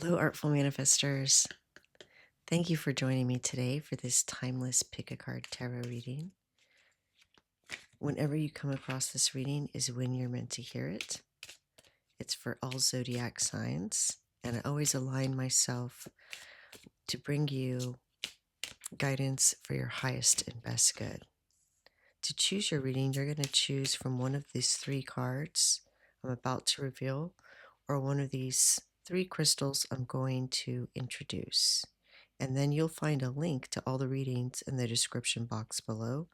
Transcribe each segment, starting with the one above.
Hello, Artful Manifestors. Thank you for joining me today for this timeless pick a card tarot reading. Whenever you come across this reading is when you're meant to hear it. It's for all zodiac signs, and I always align myself to bring you guidance for your highest and best good. To choose your reading, you're going to choose from one of these three cards I'm about to reveal, or one of these three crystals I'm going to introduce. And then you'll find a link to all the readings in the description box below,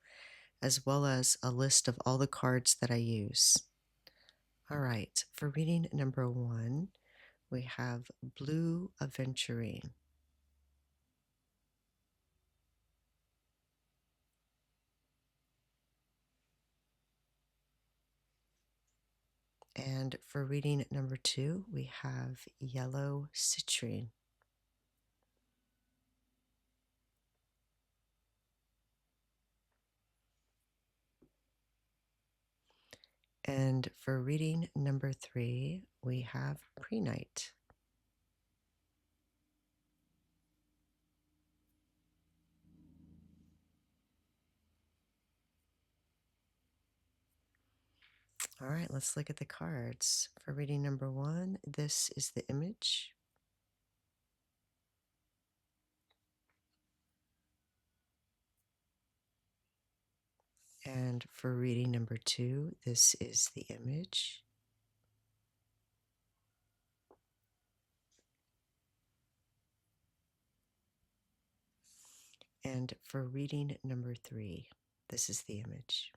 as well as a list of all the cards that I use. All right, for reading number 1, we have Blue Aventurine. And for reading number 2, we have Yellow Citrine. And for reading number 3, we have Prenite. All right, let's look at the cards. For reading number 1, this is the image. And for reading number 2, this is the image. And for reading number 3, this is the image.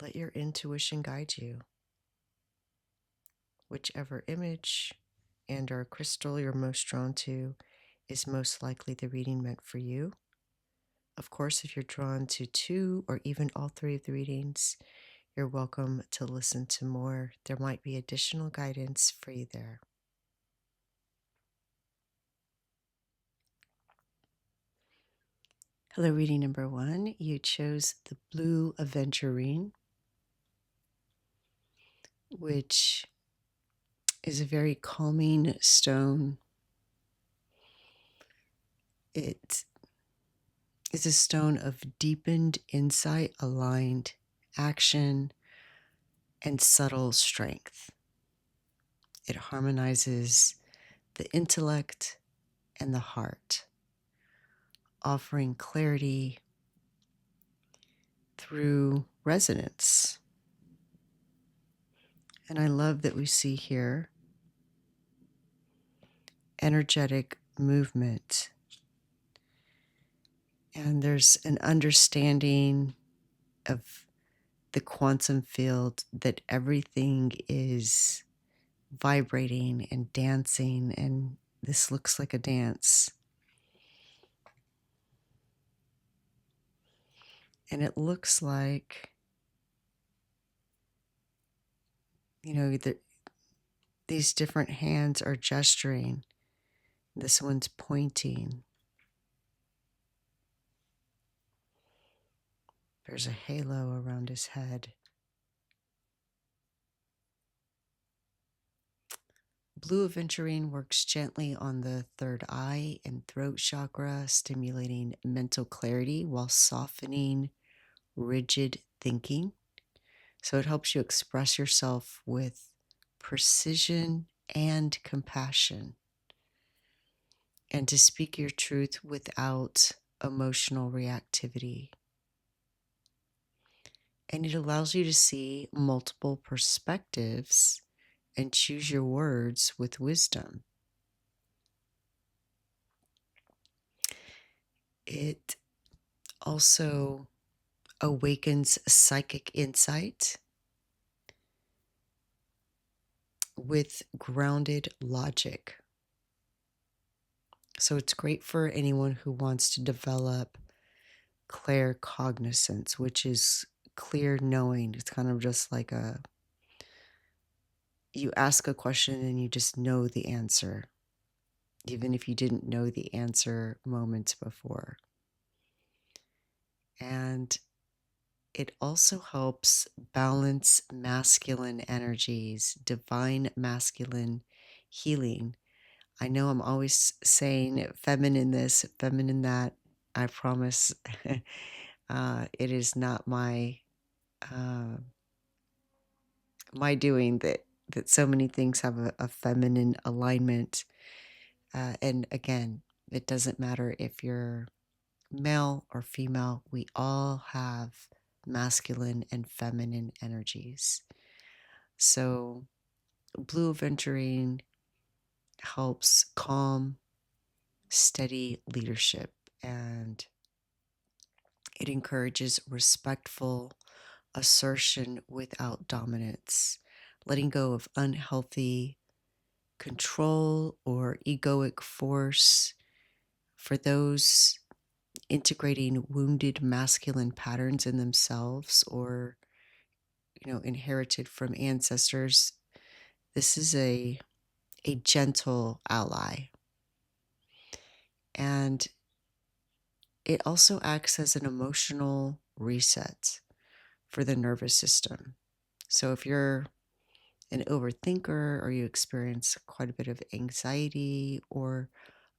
Let your intuition guide you. Whichever image and or crystal you're most drawn to is most likely the reading meant for you. Of course, if you're drawn to 2 or even all 3 of the readings, you're welcome to listen to more. There might be additional guidance for you there. Hello, reading number 1. You chose the Blue Aventurine, which is a very calming stone. It is a stone of deepened insight, aligned action, and subtle strength. It harmonizes the intellect and the heart, offering clarity through resonance. And I love that we see here energetic movement. And there's an understanding of the quantum field that everything is vibrating and dancing, and this looks like a dance. And it looks like, these different hands are gesturing. This one's pointing. There's a halo around his head. Blue Aventurine works gently on the third eye and throat chakra, stimulating mental clarity while softening rigid thinking. So it helps you express yourself with precision and compassion, and to speak your truth without emotional reactivity. And it allows you to see multiple perspectives and choose your words with wisdom. It also awakens psychic insight with grounded logic. So it's great for anyone who wants to develop claircognizance, which is clear knowing. It's kind of just like you ask a question and you just know the answer, even if you didn't know the answer moments before. And It also helps balance masculine energies, divine masculine healing. I know I'm always saying feminine this, feminine that. I promise it is not uh, my doing that so many things have a feminine alignment. And again, it doesn't matter if you're male or female, we all have masculine and feminine energies. So, blue aventurine helps calm, steady leadership, and it encourages respectful assertion without dominance, letting go of unhealthy control or egoic force. For those integrating wounded masculine patterns in themselves or inherited from ancestors, this is a gentle ally. And it also acts as an emotional reset for the nervous system. So if you're an overthinker or you experience quite a bit of anxiety or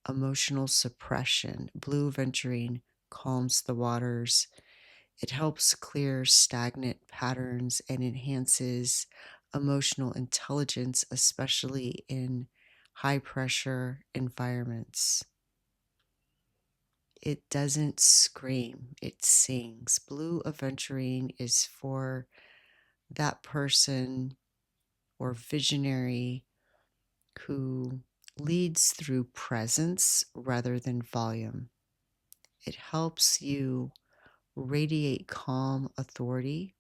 emotional suppression, blue aventurine calms the waters. It helps clear stagnant patterns and enhances emotional intelligence, especially in high pressure environments. It doesn't scream, it sings. Blue aventurine is for that person or visionary who leads through presence rather than volume. It helps you radiate calm authority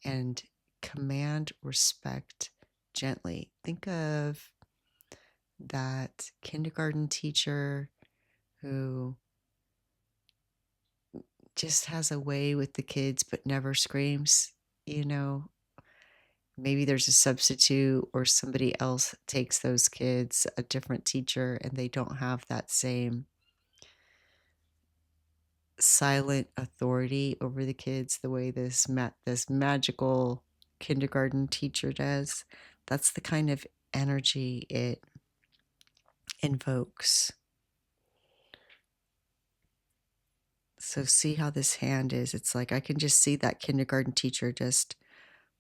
and command respect gently. Think of that kindergarten teacher who just has a way with the kids but never screams. You know, maybe there's a substitute or somebody else takes those kids, a different teacher, and they don't have that same silent authority over the kids the way this magical kindergarten teacher does. That's the kind of energy it invokes. So see how this hand is. It's like I can just see that kindergarten teacher just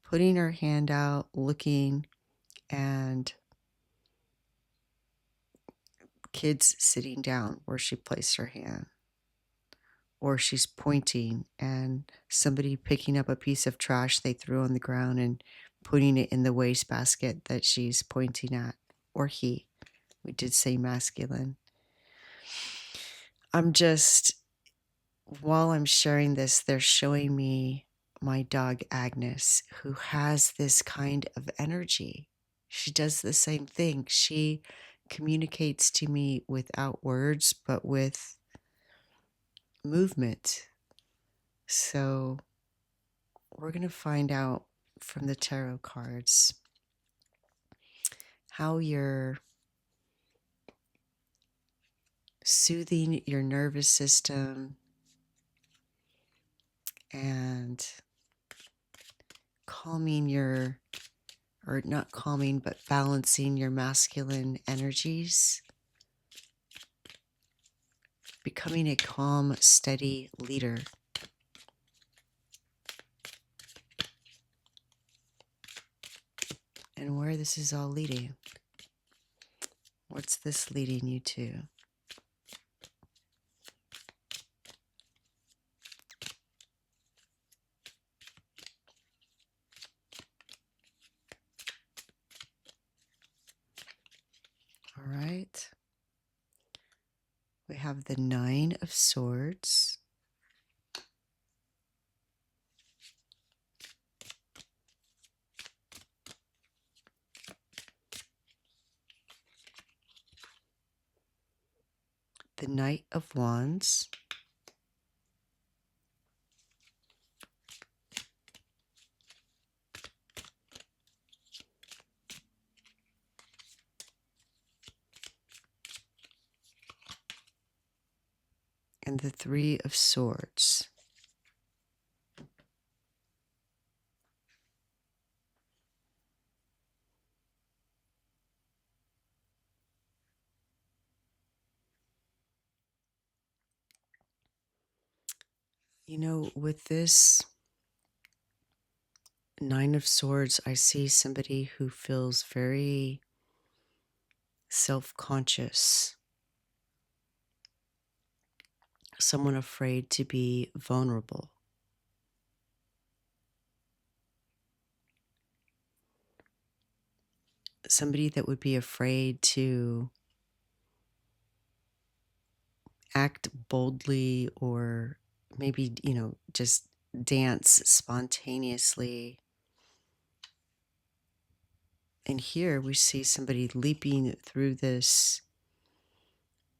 putting her hand out, looking, and kids sitting down where she placed her hand. Or she's pointing and somebody picking up a piece of trash they threw on the ground and putting it in the wastebasket that she's pointing at. Or he. We did say masculine. While I'm sharing this, they're showing me my dog Agnes, who has this kind of energy. She does the same thing. She communicates to me without words, but with movement. So we're going to find out from the tarot cards how you're soothing your nervous system and not calming, but balancing your masculine energies, becoming a calm, steady leader. And where this is all leading. What's this leading you to? All right. We have the 9 of Swords. The Knight of Wands. And the 3 of Swords. You know, with this Nine of Swords, I see somebody who feels very self-conscious, someone afraid to be vulnerable. Somebody that would be afraid to act boldly or maybe, just dance spontaneously. And here we see somebody leaping through this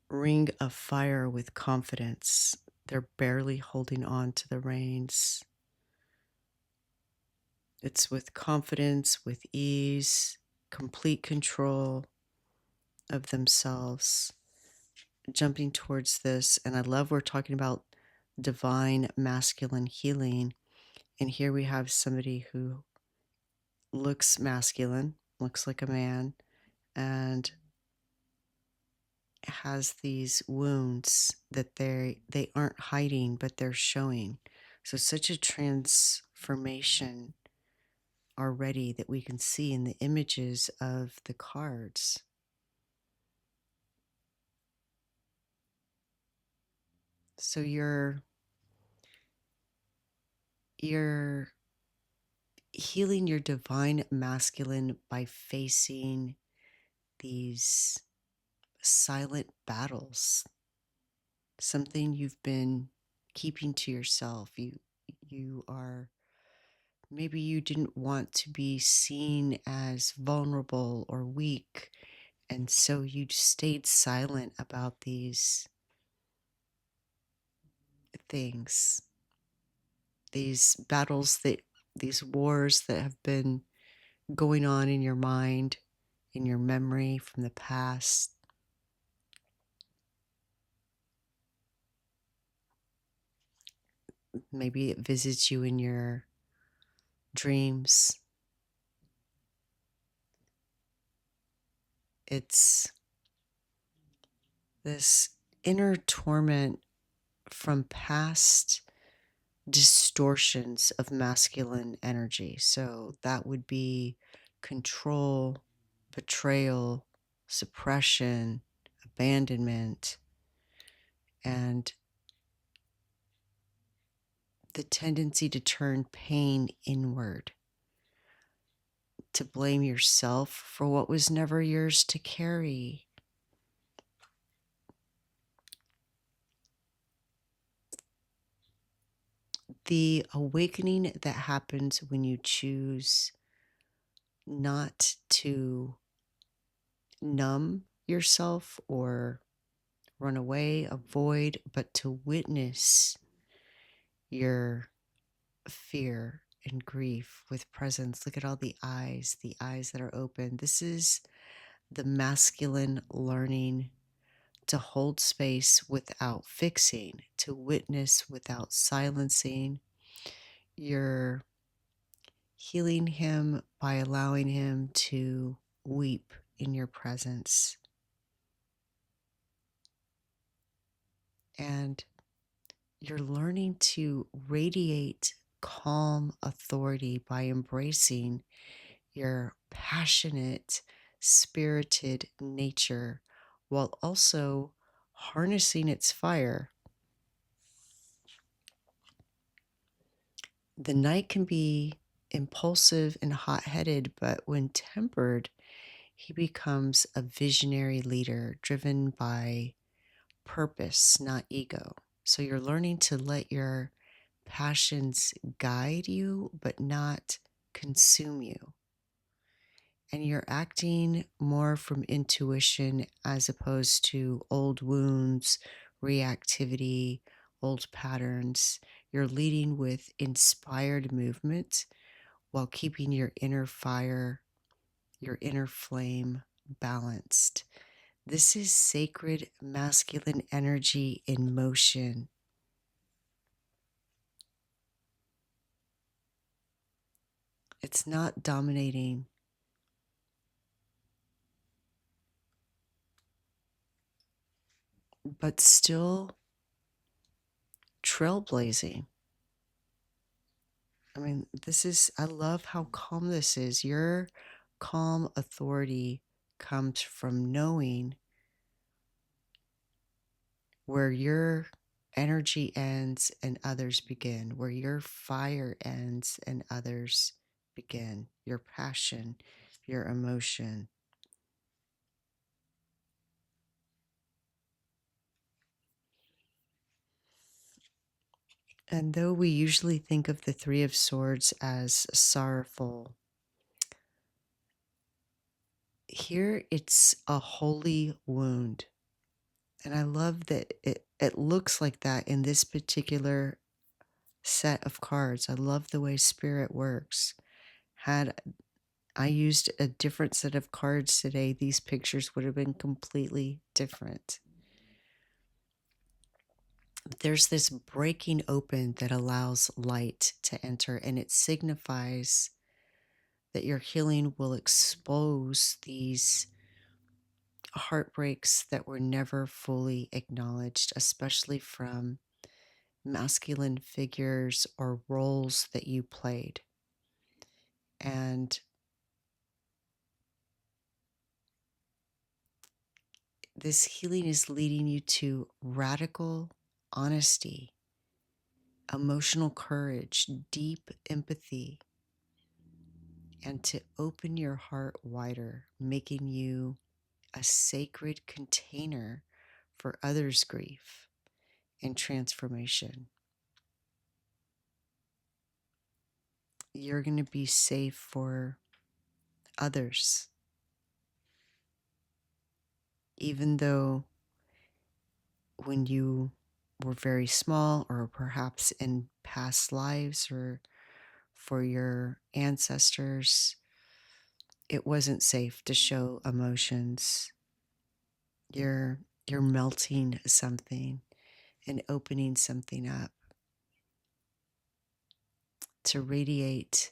ring of fire with confidence. They're barely holding on to the reins. It's with confidence, with ease, complete control of themselves, jumping towards this. And I love we're talking about divine masculine healing. And here we have somebody who looks masculine, looks like a man, and has these wounds that they aren't hiding, but they're showing. So such a transformation already that we can see in the images of the cards. So you're healing your divine masculine by facing these silent battles, something you've been keeping to yourself. You are, maybe you didn't want to be seen as vulnerable or weak, and so you stayed silent about these things, these battles, these wars that have been going on in your mind, in your memory from the past. Maybe it visits you in your dreams. It's this inner torment from past distortions of masculine energy. So that would be control, betrayal, suppression, abandonment, and the tendency to turn pain inward, to blame yourself for what was never yours to carry. The awakening that happens when you choose not to numb yourself or run away, avoid, but to witness your fear and grief with presence. Look at all the eyes that are open. This is the masculine learning to hold space without fixing, to witness without silencing. You're healing him by allowing him to weep in your presence. And you're learning to radiate calm authority by embracing your passionate, spirited nature while also harnessing its fire. The knight can be impulsive and hot-headed, but when tempered, he becomes a visionary leader driven by purpose, not ego. So you're learning to let your passions guide you, but not consume you. And you're acting more from intuition as opposed to old wounds, reactivity, old patterns. You're leading with inspired movement while keeping your inner fire, your inner flame balanced. This is sacred masculine energy in motion. It's not dominating, but still trailblazing. I mean, I love how calm this is. Your calm authority comes from knowing where your energy ends and others begin, where your fire ends and others begin, your passion, your emotion. And though we usually think of the Three of Swords as sorrowful, here it's a holy wound. And I love that it looks like that in this particular set of cards. I love the way spirit works. Had I used a different set of cards today, these pictures would have been completely different. There's this breaking open that allows light to enter, and it signifies that your healing will expose these heartbreaks that were never fully acknowledged, especially from masculine figures or roles that you played. And this healing is leading you to radical honesty, emotional courage, deep empathy, and to open your heart wider, making you a sacred container for others' grief and transformation. You're going to be safe for others, even though when you were very small, or perhaps in past lives, or for your ancestors, it wasn't safe to show emotions. You're melting something and opening something up to radiate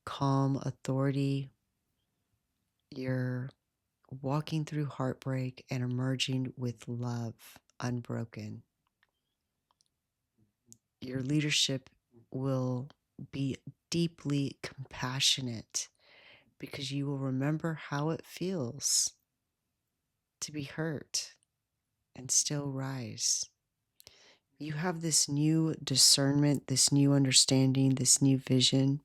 calm authority. You're walking through heartbreak and emerging with love unbroken. Your leadership will be deeply compassionate because you will remember how it feels to be hurt and still rise. You have this new discernment, this new understanding, this new vision.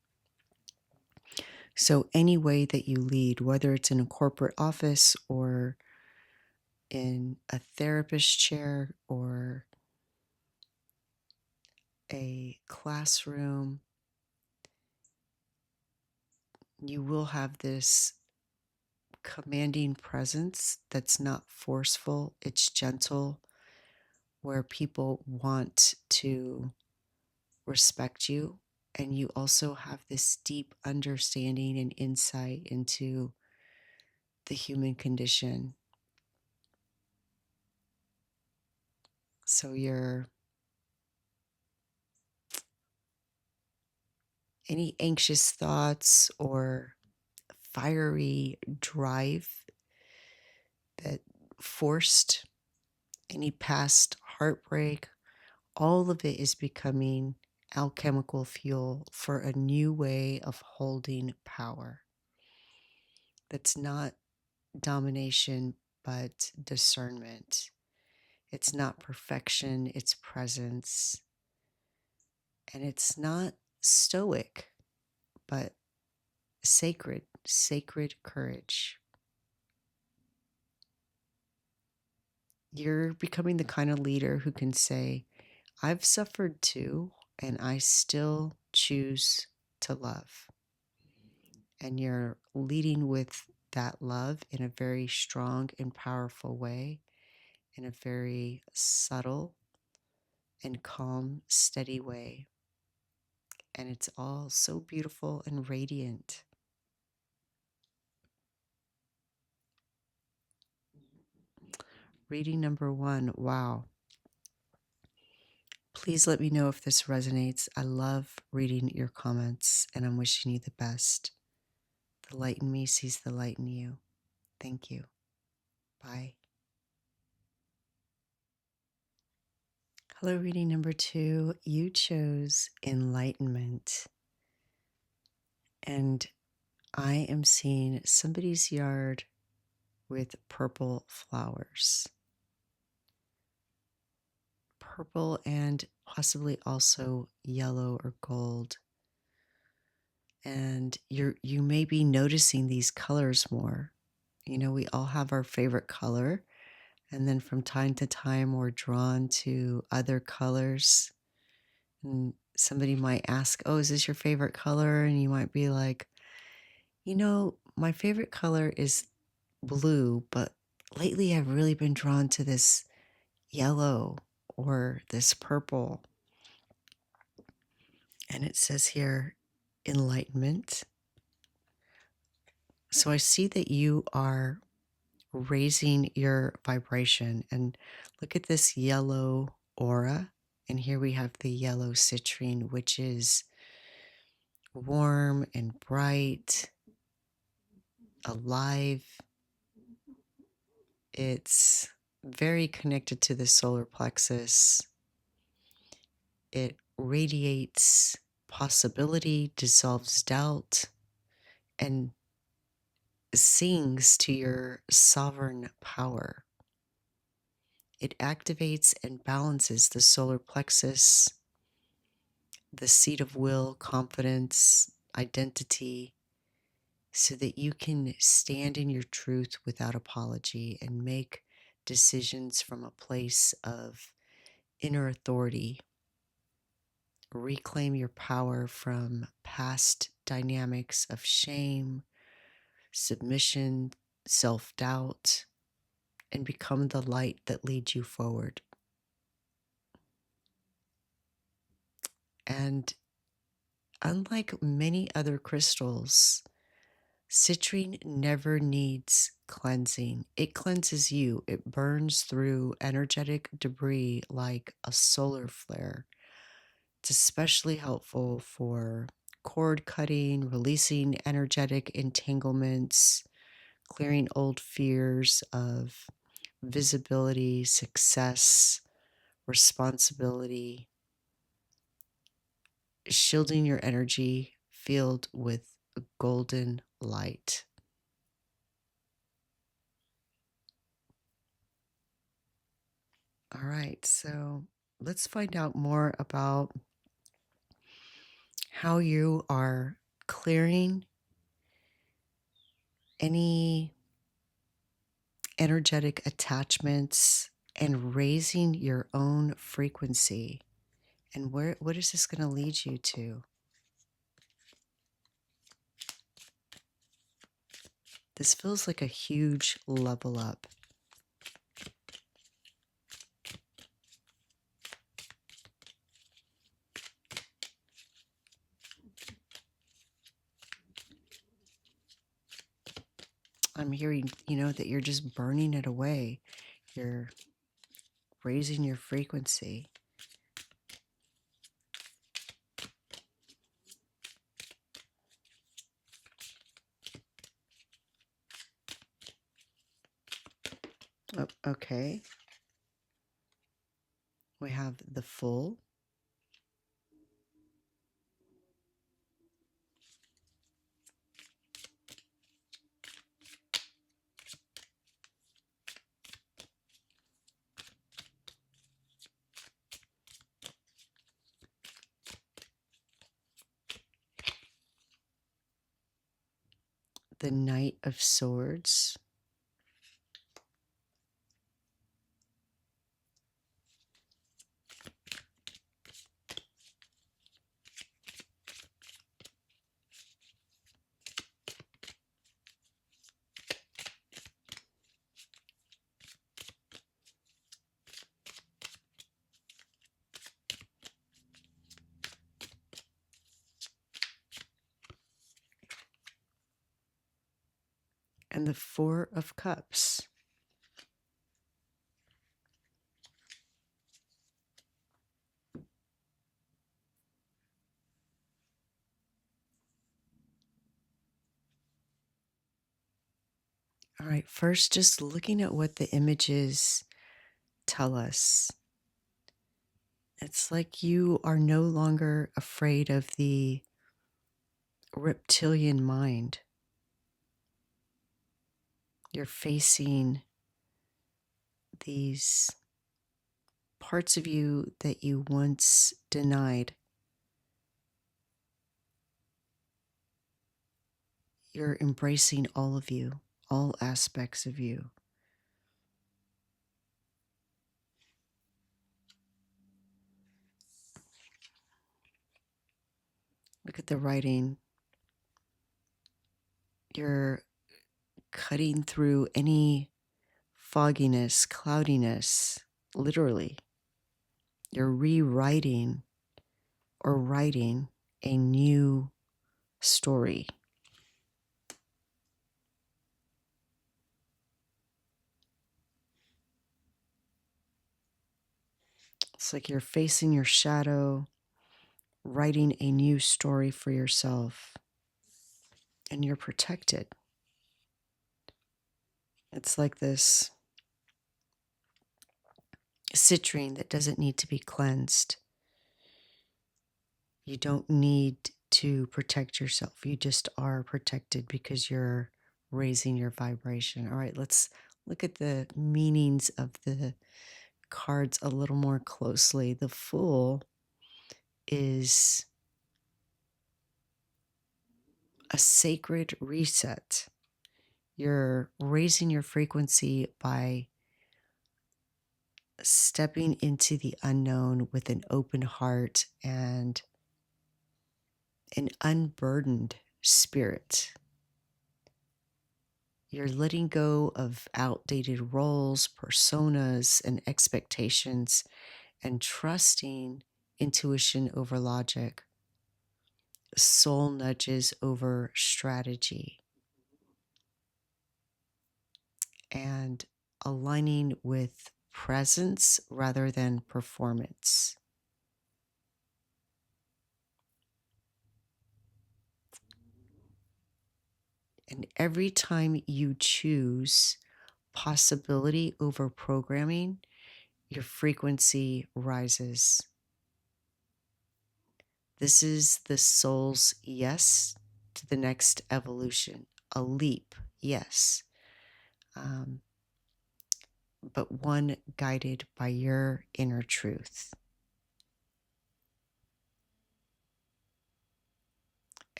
So, any way that you lead, whether it's in a corporate office or in a therapist chair or a classroom, you will have this commanding presence that's not forceful, it's gentle, where people want to respect you. And you also have this deep understanding and insight into the human condition. So any anxious thoughts or fiery drive that forced any past heartbreak, all of it is becoming alchemical fuel for a new way of holding power. That's not domination, but discernment. It's not perfection, it's presence. And it's not stoic, but sacred courage. You're becoming the kind of leader who can say, I've suffered too, and I still choose to love. And you're leading with that love in a very strong and powerful way, in a very subtle and calm, steady way. And it's all so beautiful and radiant. Reading number 1, wow. Please let me know if this resonates. I love reading your comments, and I'm wishing you the best. The light in me sees the light in you. Thank you. Bye. Hello, reading number 2. You chose enlightenment. And I am seeing somebody's yard with purple flowers. Purple and possibly also yellow or gold. And you may be noticing these colors more. You know, we all have our favorite color, and then from time to time we're drawn to other colors. And somebody might ask, "Oh, is this your favorite color?" And you might be like, "You know, my favorite color is blue, but lately I've really been drawn to this yellow or this purple." And it says here, enlightenment. So I see that you are raising your vibration, and look at this yellow aura. And here we have the yellow citrine, which is warm and bright, alive. It's very connected to the solar plexus. It radiates possibility, dissolves doubt, and sings to your sovereign power. It activates and balances the solar plexus, the seat of will, confidence, identity, so that you can stand in your truth without apology and make decisions from a place of inner authority. Reclaim your power from past dynamics of shame, submission, self-doubt, and become the light that leads you forward. And unlike many other crystals, citrine never needs cleansing. It cleanses you. It burns through energetic debris like a solar flare. It's especially helpful for cord cutting, releasing energetic entanglements, clearing old fears of visibility, success, responsibility, shielding your energy field with golden light. All right, so let's find out more about how you are clearing any energetic attachments and raising your own frequency. And what is this going to lead you to? This feels like a huge level up. I'm hearing, that you're just burning it away. You're raising your frequency. Oh, okay. We have the full. The Knight of Swords. And the Four of Cups. All right, first, just looking at what the images tell us. It's like you are no longer afraid of the reptilian mind. You're facing these parts of you that you once denied. You're embracing all of you, all aspects of you. Look at the writing. You're cutting through any fogginess, cloudiness, literally. You're rewriting or writing a new story. It's like you're facing your shadow, writing a new story for yourself, and you're protected. It's like this citrine that doesn't need to be cleansed. You don't need to protect yourself. You just are protected because you're raising your vibration. All right, let's look at the meanings of the cards a little more closely. The Fool is a sacred reset. You're raising your frequency by stepping into the unknown with an open heart and an unburdened spirit. You're letting go of outdated roles, personas, and expectations, and trusting intuition over logic, soul nudges over strategy, and aligning with presence rather than performance. And every time you choose possibility over programming, your frequency rises. This is the soul's yes to the next evolution, a leap, yes, but one guided by your inner truth.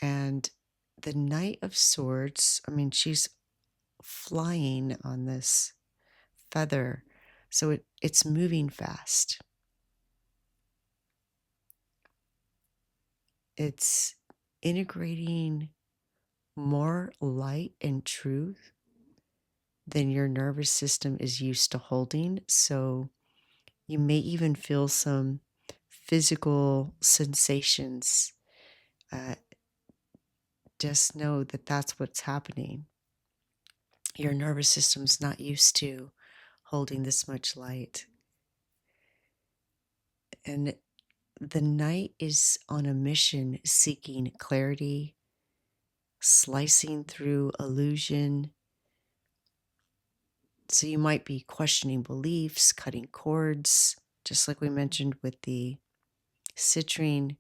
And the Knight of Swords, I mean, she's flying on this feather, so it's moving fast. It's integrating more light and truth than your nervous system is used to holding. So you may even feel some physical sensations. Just know that that's what's happening. Your nervous system's not used to holding this much light. And the Knight is on a mission seeking clarity, slicing through illusion. So you might be questioning beliefs, cutting cords, just like we mentioned with the citrine,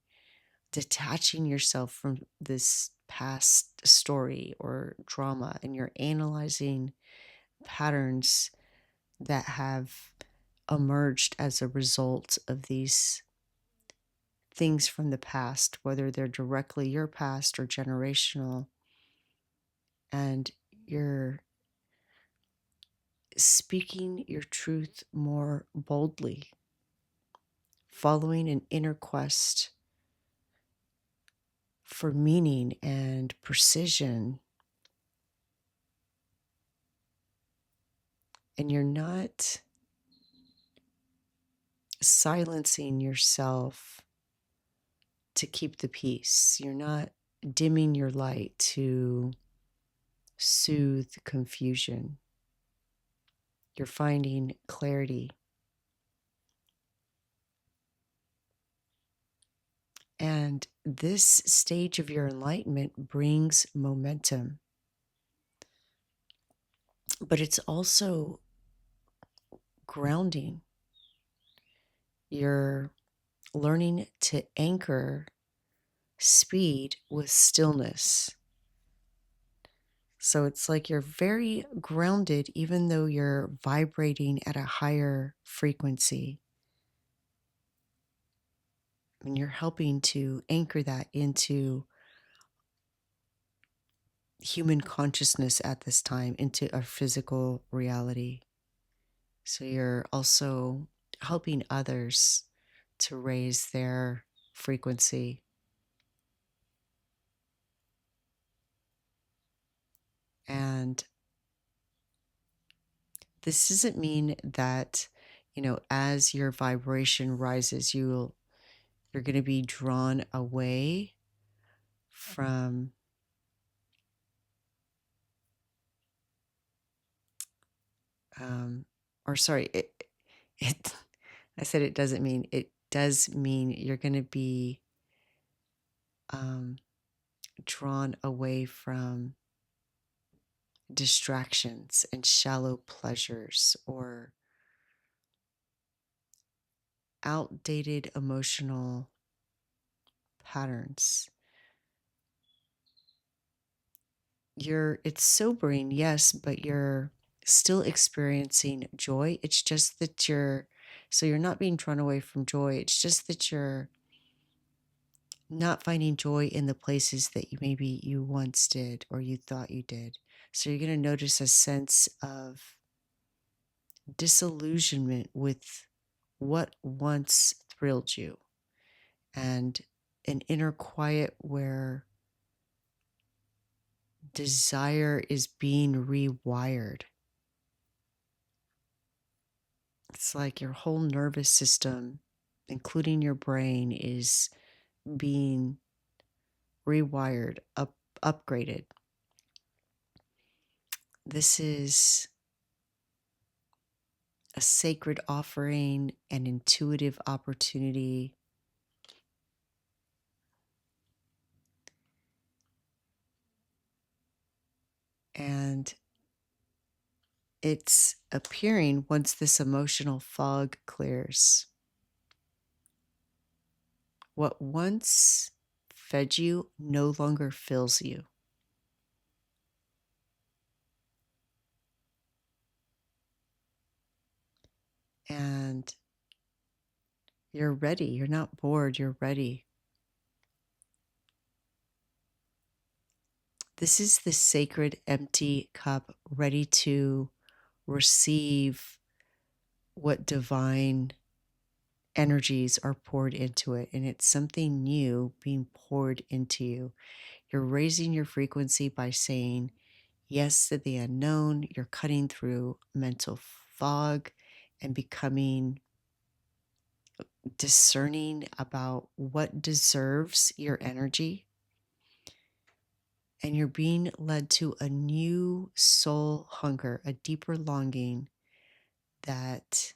detaching yourself from this past story or drama, and you're analyzing patterns that have emerged as a result of these things from the past, whether they're directly your past or generational, and you're speaking your truth more boldly, following an inner quest for meaning and precision. And you're not silencing yourself to keep the peace. You're not dimming your light to soothe confusion. You're finding clarity. And this stage of your enlightenment brings momentum. But it's also grounding. You're learning to anchor speed with stillness. So it's like you're very grounded, even though you're vibrating at a higher frequency. And you're helping to anchor that into human consciousness at this time, into our physical reality. So you're also helping others to raise their frequency. And this doesn't mean that, as your vibration rises, you're going to be drawn away from or sorry, it I said it doesn't mean, it does mean you're going to be drawn away from distractions and shallow pleasures or outdated emotional patterns. It's sobering, yes, but you're still experiencing joy. It's just that you're not being drawn away from joy. It's just that you're not finding joy in the places that maybe you once did or you thought you did. So you're going to notice a sense of disillusionment with what once thrilled you, and an inner quiet where desire is being rewired. It's like your whole nervous system, including your brain, is being rewired, upgraded. This is a sacred offering, an intuitive opportunity. And it's appearing once this emotional fog clears. What once fed you no longer fills you. And you're ready. You're not bored. You're ready. This is the sacred empty cup, ready to receive what divine energies are poured into it. And it's something new being poured into you. You're raising your frequency by saying yes to the unknown. You're cutting through mental fog and becoming discerning about what deserves your energy. And you're being led to a new soul hunger, a deeper longing that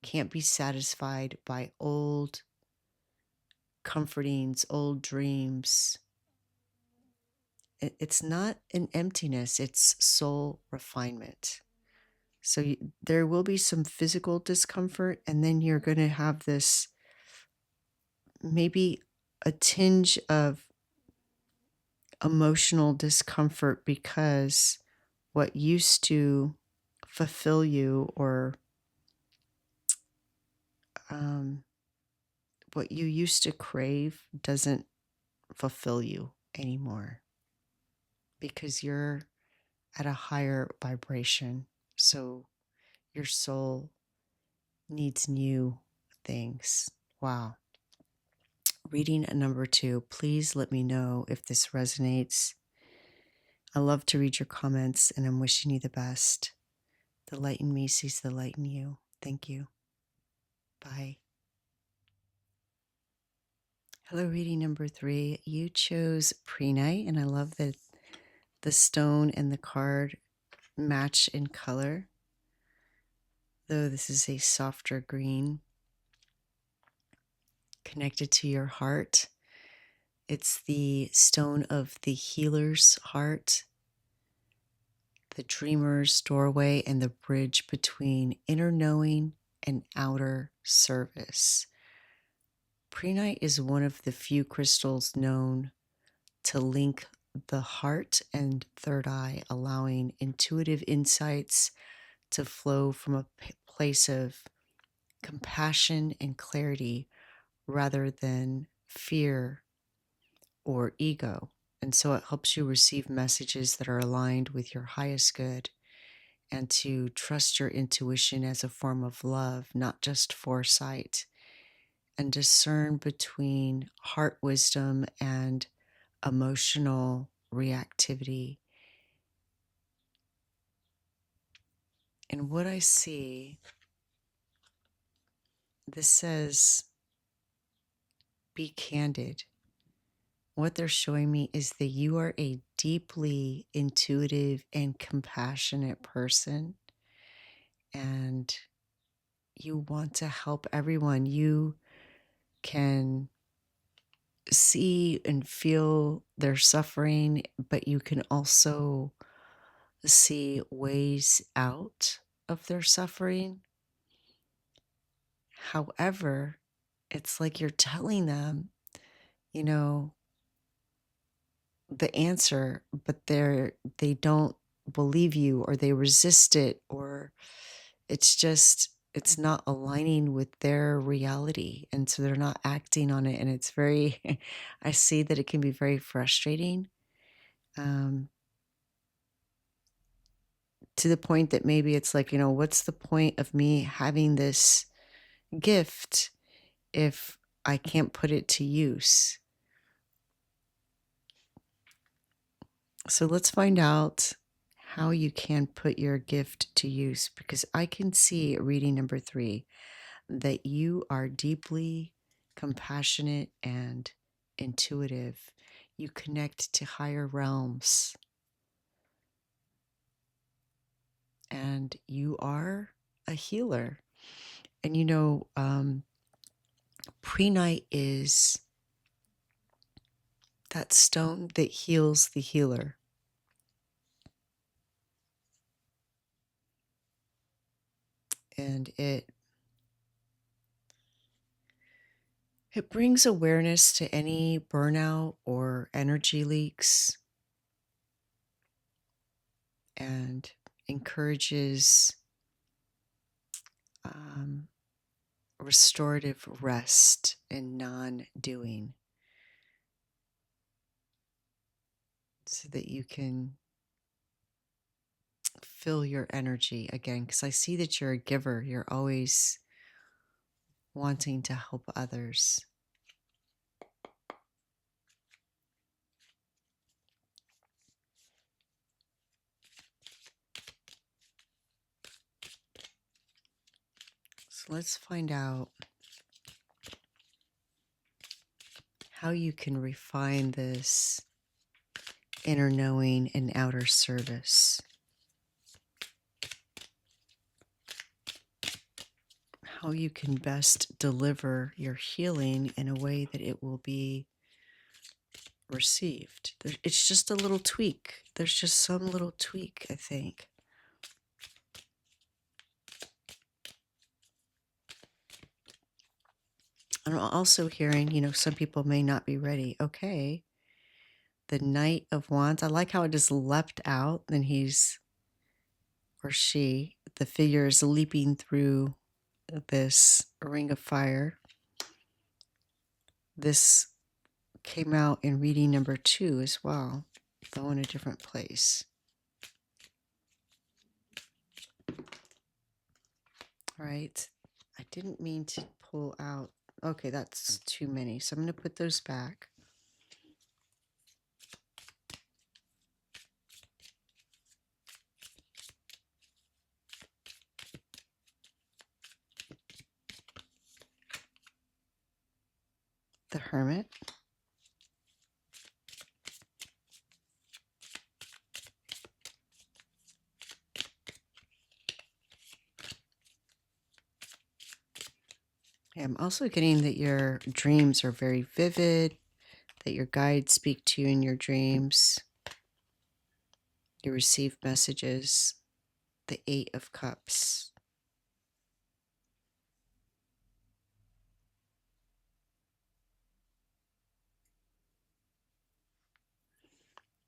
can't be satisfied by old comfortings, old dreams. It's not an emptiness, it's soul refinement. So there will be some physical discomfort, and then you're going to have this maybe a tinge of emotional discomfort because what used to fulfill you, or what you used to crave, doesn't fulfill you anymore because you're at a higher vibration. So your soul needs new things. Wow. Reading number 2, please let me know if this resonates. I love to read your comments, and I'm wishing you the best. The light in me sees the light in you. Thank you. Bye. Hello, reading number 3. You chose Prehnite, and I love that the stone and the card match in color, though this is a softer green connected to your heart. It's the stone of the healer's heart, the dreamer's doorway, and the bridge between inner knowing and outer service. Prehnite is one of the few crystals known to link the heart and third eye, allowing intuitive insights to flow from a place of compassion and clarity rather than fear or ego. And so it helps you receive messages that are aligned with your highest good and to trust your intuition as a form of love, not just foresight, and discern between heart wisdom and emotional reactivity. And what I see, this says, be candid. What they're showing me is that you are a deeply intuitive and compassionate person, and you want to help everyone. You can see and feel their suffering, but you can also see ways out of their suffering. However, it's like you're telling them, you know, the answer, but they don't believe you, or they resist it, or it's not aligning with their reality, and so they're not acting on it. And it's very I see that it can be very frustrating, to the point that maybe it's like, what's the point of me having this gift if I can't put it to use? So let's find out how you can put your gift to use, because I can see, reading number 3, that you are deeply compassionate and intuitive. You connect to higher realms, and you are a healer. And Prenite is that stone that heals the healer. And it brings awareness to any burnout or energy leaks, and encourages restorative rest and non-doing, so that you can fill your energy again. Because I see that you're a giver. You're always wanting to help others. So let's find out how you can refine this inner knowing and outer service. How you can best deliver your healing in a way that it will be received. It's just a little tweak. There's just some little tweak, I think. I'm also hearing, some people may not be ready. Okay. The Knight of Wands. I like how it just leapt out, and he's, or she, the figure is leaping through this ring of fire. This came out in reading number 2 as well, though in a different place. All right. I didn't mean to pull out. Okay, that's too many. So I'm going to put those back. The Hermit. I'm also getting that your dreams are very vivid, that your guides speak to you in your dreams. You receive messages. The 8 of Cups.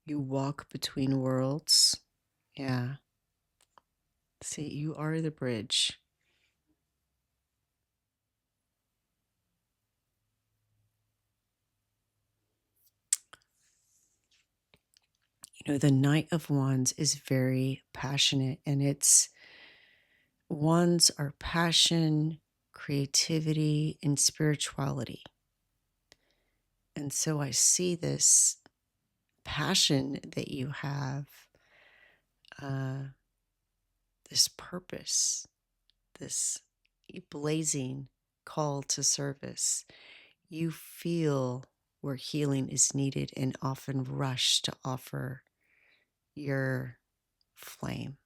You walk between worlds. Yeah. See, you are the bridge. You know, the Knight of Wands is very passionate, and it's wands are passion, creativity, and spirituality. And so I see this passion that you have, uh, this purpose, this blazing call to service. You feel where healing is needed and often rush to offer your flame.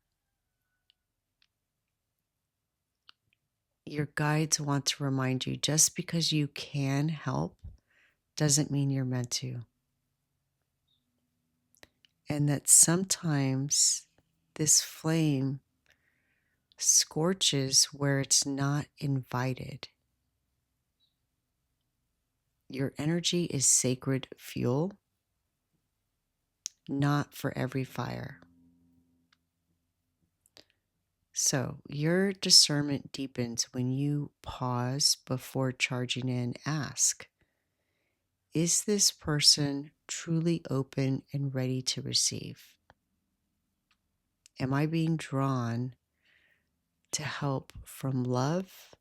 Your guides want to remind you just because you can help doesn't mean you're meant to. And that sometimes this flame scorches where it's not invited. Your energy is sacred fuel, not for every fire. So your discernment deepens when you pause before charging in. Ask, is this person truly open and ready to receive? Am I being drawn to help from love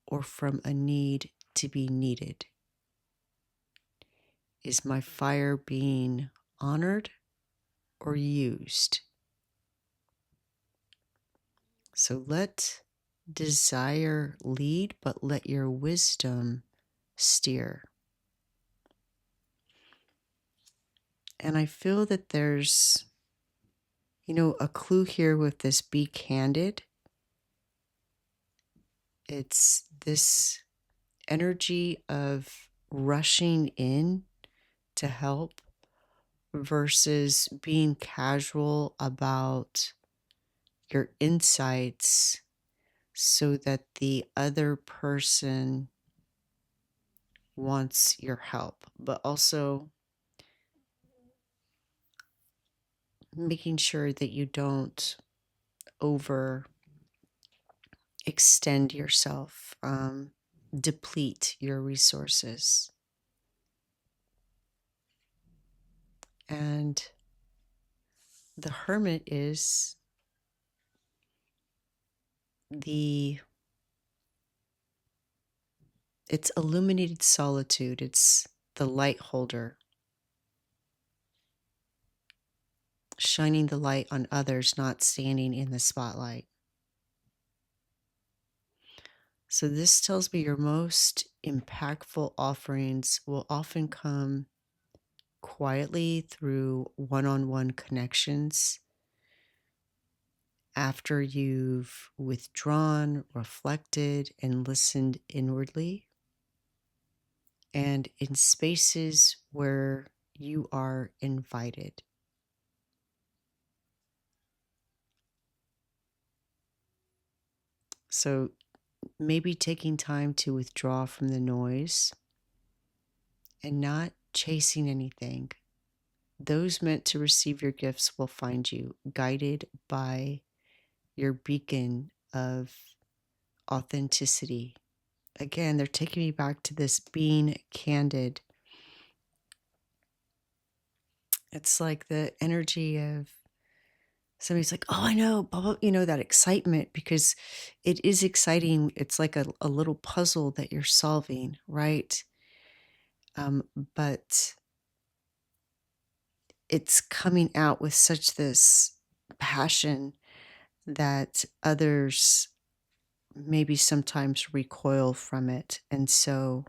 or from a need to be needed? Is my fire being honored or used? So let desire lead, but let your wisdom steer. And I feel that there's, a clue here with this be candid. It's this energy of rushing in to help versus being casual about your insights so that the other person wants your help, but also making sure that you don't over extend yourself, deplete your resources. And the Hermit is it's illuminated solitude. It's the light holder, shining the light on others, not standing in the spotlight. So this tells me your most impactful offerings will often come quietly through one-on-one connections after you've withdrawn, reflected, and listened inwardly, and in spaces where you are invited. So maybe taking time to withdraw from the noise and not chasing anything. Those meant to receive your gifts will find you, guided by your beacon of authenticity. Again, they're taking me back to this being candid. It's like the energy of somebody's like, oh, I know, blah, blah, that excitement, because it is exciting. It's like a little puzzle that you're solving, right? But it's coming out with such this passion that others maybe sometimes recoil from it. And so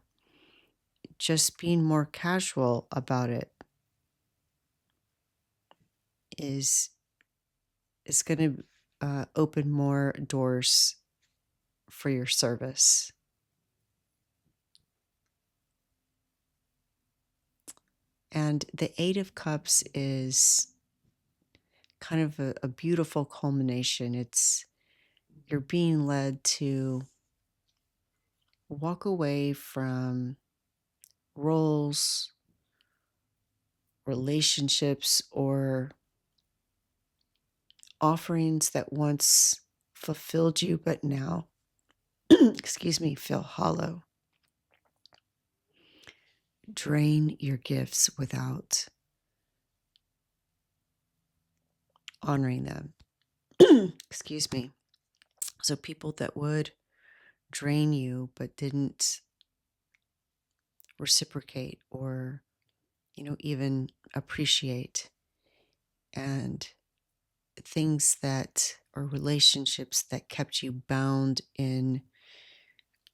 just being more casual about it is going to open more doors for your service. And the Eight of Cups is kind of a beautiful culmination. It's you're being led to walk away from roles relationships or offerings that once fulfilled you, but now, excuse me, feel hollow. Drain your gifts without honoring them. Excuse me. So people that would drain you but didn't reciprocate or, even appreciate, and things that or relationships that kept you bound in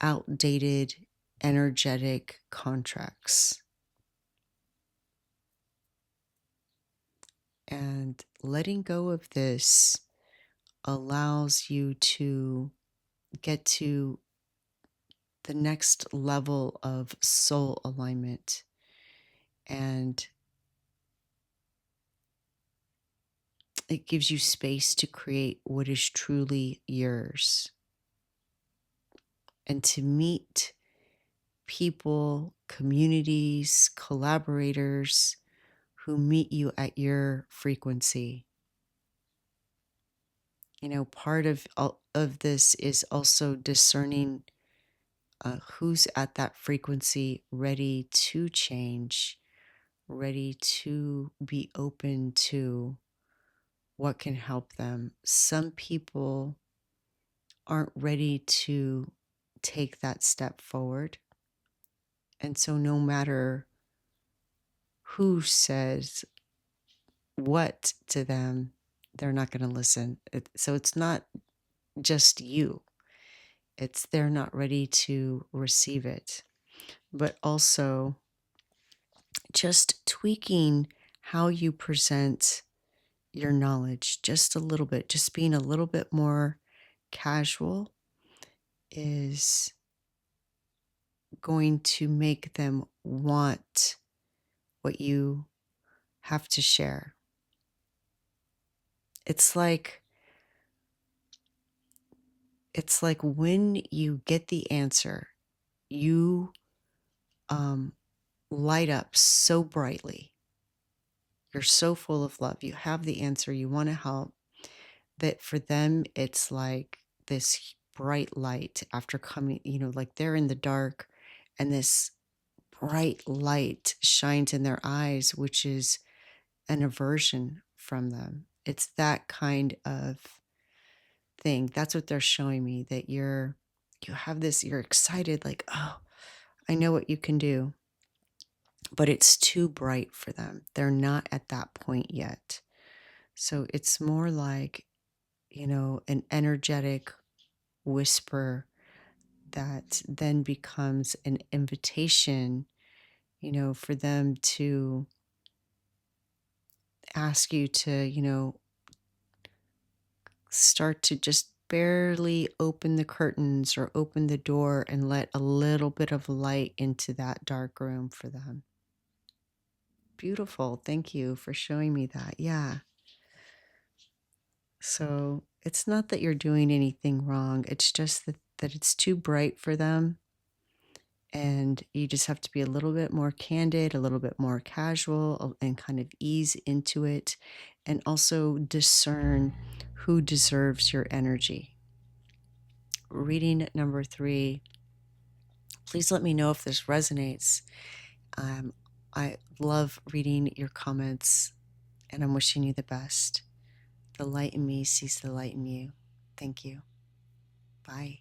outdated energetic contracts. And letting go of this allows you to get to the next level of soul alignment, and it gives you space to create what is truly yours and to meet people, communities, collaborators who meet you at your frequency. Part of this is also discerning who's at that frequency, ready to change, ready to be open to what can help them. Some people aren't ready to take that step forward. And so no matter who says what to them, they're not going to listen. So it's not just you. It's they're not ready to receive it. But also just tweaking how you present your knowledge just a little bit, just being a little bit more casual is going to make them want what you have to share. It's like when you get the answer, you light up so brightly. You're so full of love. You have the answer. You want to help. That for them, it's like this bright light after coming, like they're in the dark and this bright light shines in their eyes, which is an aversion from them. It's that kind of thing. That's what they're showing me, that you have this, you're excited, like, oh, I know what you can do. But it's too bright for them. They're not at that point yet. So it's more like, an energetic whisper that then becomes an invitation, for them to ask you to, start to just barely open the curtains or open the door and let a little bit of light into that dark room for them. Beautiful. Thank you for showing me that. Yeah. So it's not that you're doing anything wrong. It's just that it's too bright for them. And you just have to be a little bit more candid, a little bit more casual, and kind of ease into it. And also discern who deserves your energy. Reading number 3. Please let me know if this resonates. I love reading your comments, and I'm wishing you the best. The light in me sees the light in you. Thank you. Bye.